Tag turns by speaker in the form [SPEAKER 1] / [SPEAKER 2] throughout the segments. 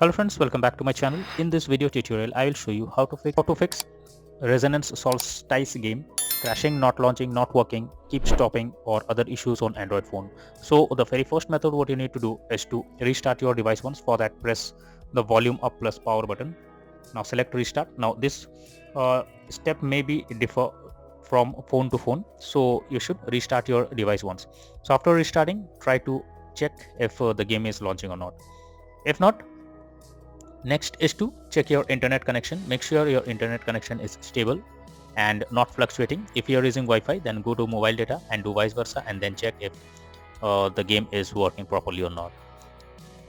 [SPEAKER 1] Hello friends, welcome back to my channel. In this video tutorial, I will show you how to fix Resonance Solstice game crashing, not launching, not working, keep stopping, or other issues on Android phone. So the very first method what you need to do is to restart your device once. For that, press the volume up plus power button. Now select restart. Now this step may be differ from phone to phone, so you should restart your device once. So after restarting, try to check if the game is launching or not. If not, next is to check your internet connection. Make sure your internet connection is stable and not fluctuating. If you are using Wi-Fi, then go to mobile data and do vice versa, and then check if the game is working properly or not.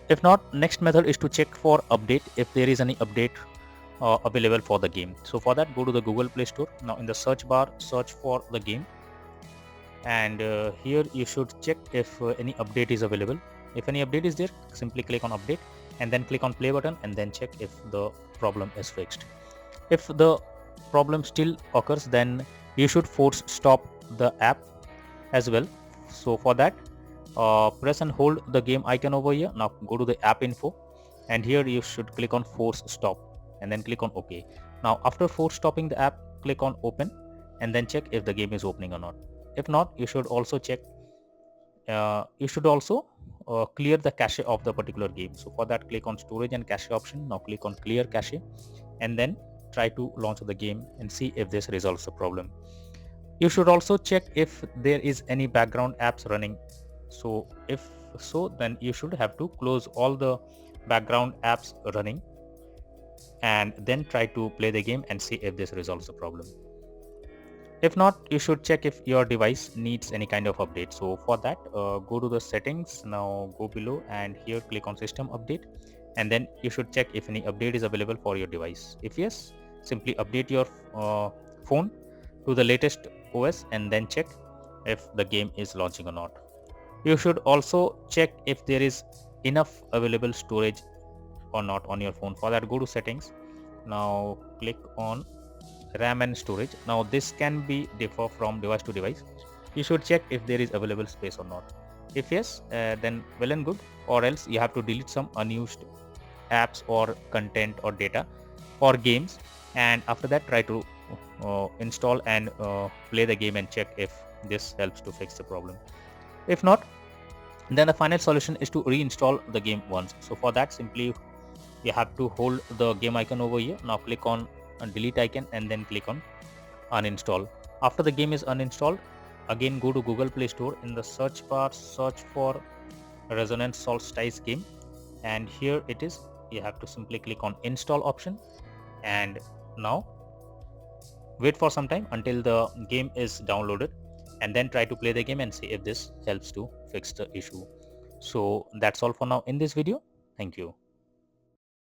[SPEAKER 1] If not, next method is to check for update if there is any update available for the game. So for that, go to the Google Play Store. Now in the search bar, search for the game, and here you should check if any update is available. If any update is there, simply click on update and then click on play button, and then check if the problem is fixed. If the problem still occurs, then you should force stop the app as well. So for that, press and hold the game icon over here. Now go to the app info, and here you should click on force stop and then click on OK. Now after force stopping the app, click on open and then check if the game is opening or not. If not, you should also check clear the cache of the particular game. So for that, click on storage and cache option. Now click on clear cache and then try to launch the game and see if this resolves the problem. You should also check if there is any background apps running. So if so, then you should have to close all the background apps running and then try to play the game and see if this resolves the problem. If not, you should check if your device needs any kind of update. So for that, go to the settings. Now go below and here click on system update, and then you should check if any update is available for your device. If yes, simply update your phone to the latest OS and then check if the game is launching or not. You should also check if there is enough available storage or not on your phone. For that, go to settings. Now click on RAM and storage. Now this can be differ from device to device. You should check if there is available space or not. If yes, then well and good, or else you have to delete some unused apps or content or data or games, and after that try to install and play the game and check if this helps to fix the problem. If not, then the final solution is to reinstall the game once. So for that, simply you have to hold the game icon over here. Now click on delete icon and then click on uninstall. After the game is uninstalled, again go to Google Play Store. In the search bar, search for Resonance Solstice game, and here it is. You have to simply click on install option, and now wait for some time until the game is downloaded, and then try to play the game and see if this helps to fix the issue. So that's all for now in this video. Thank you.